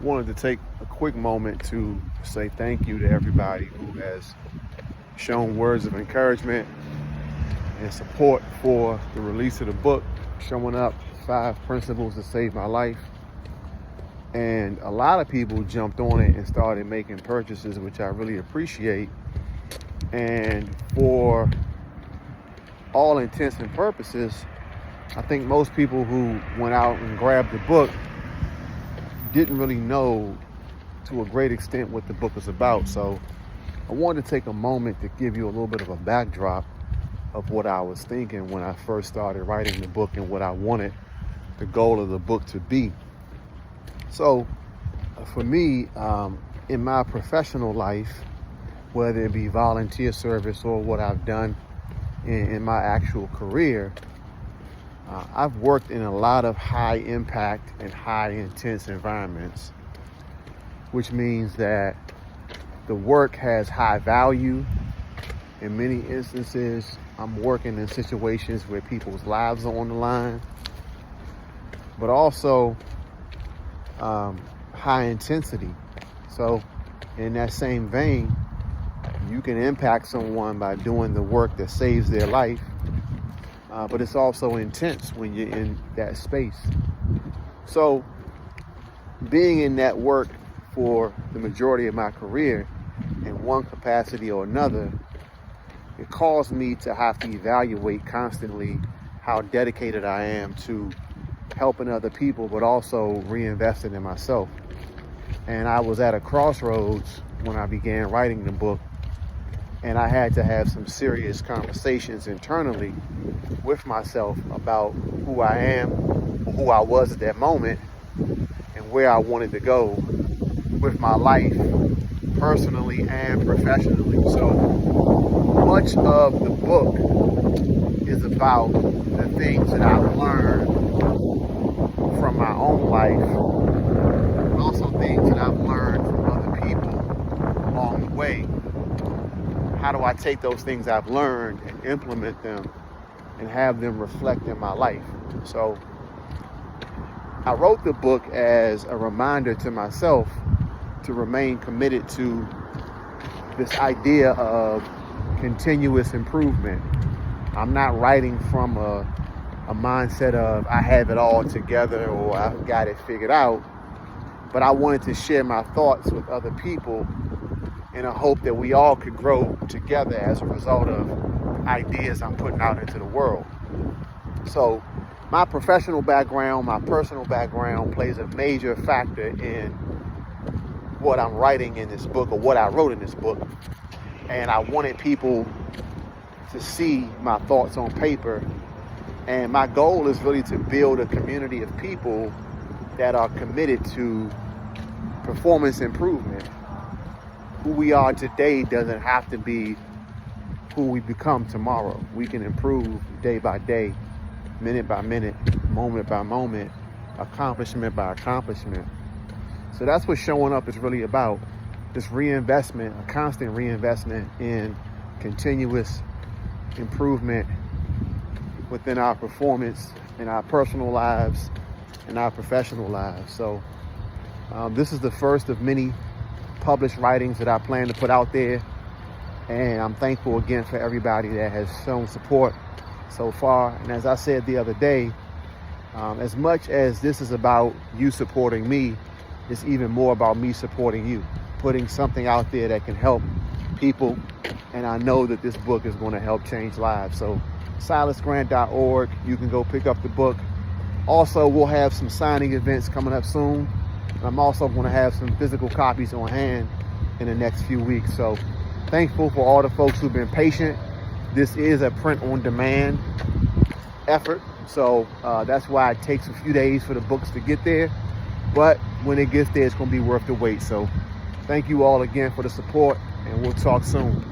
Wanted to take a quick moment to say thank you to everybody who has shown words of encouragement and support for the release of the book, Showing Up 5 Principles to Save My Life. And a lot of people jumped on it and started making purchases, which I really appreciate. And for all intents and purposes, I think most people who went out and grabbed the book didn't really know to a great extent what the book is about. So I wanted to take a moment to give you a little bit of a backdrop of what I was thinking when I first started writing the book and what I wanted the goal of the book to be. So for me, in my professional life, whether it be volunteer service or what I've done in my actual career, I've worked in a lot of high impact and high intense environments, which means that the work has high value. In many instances, I'm working in situations where people's lives are on the line, but also high intensity. So in that same vein, you can impact someone by doing the work that saves their life, but it's also intense when you're in that space. So being in that work for the majority of my career in one capacity or another, it caused me to have to evaluate constantly how dedicated I am to helping other people, but also reinvesting in myself. And I was at a crossroads when I began writing the book, and I had to have some serious conversations internally with myself about who I am, who I was at that moment, and where I wanted to go with my life, personally and professionally. So much of the book is about the things that I've learned from my own life, but also things that I've learned from other people along the way. How do I take those things I've learned and implement them and have them reflect in my life? So I wrote the book as a reminder to myself to remain committed to this idea of continuous improvement. I'm not writing from a mindset of I have it all together or I've got it figured out, but I wanted to share my thoughts with other people in a hope that we all could grow together as a result of ideas I'm putting out into the world. So my professional background, my personal background plays a major factor in what I'm writing in this book, or what I wrote in this book. And I wanted people to see my thoughts on paper. And my goal is really to build a community of people that are committed to performance improvement. Who we are today doesn't have to be who we become tomorrow. We can improve day by day, minute by minute, moment by moment, accomplishment by accomplishment. So that's what Showing Up is really about. This reinvestment, a constant reinvestment in continuous improvement within our performance, in our personal lives, in our professional lives. So this is the first of many published writings that I plan to put out there. And I'm thankful again for everybody that has shown support so far. And as I said the other day, as much as this is about you supporting me, it's even more about me supporting you, putting something out there that can help people. And I know that this book is going to help change lives. So silasgrant.org, you can go pick up the book. Also, we'll have some signing events coming up soon. I'm also going to have some physical copies on hand in the next few weeks. So thankful for all the folks who've been patient. This is a print on demand effort. So that's why it takes a few days for the books to get there. But when it gets there, it's going to be worth the wait. So thank you all again for the support, and we'll talk soon.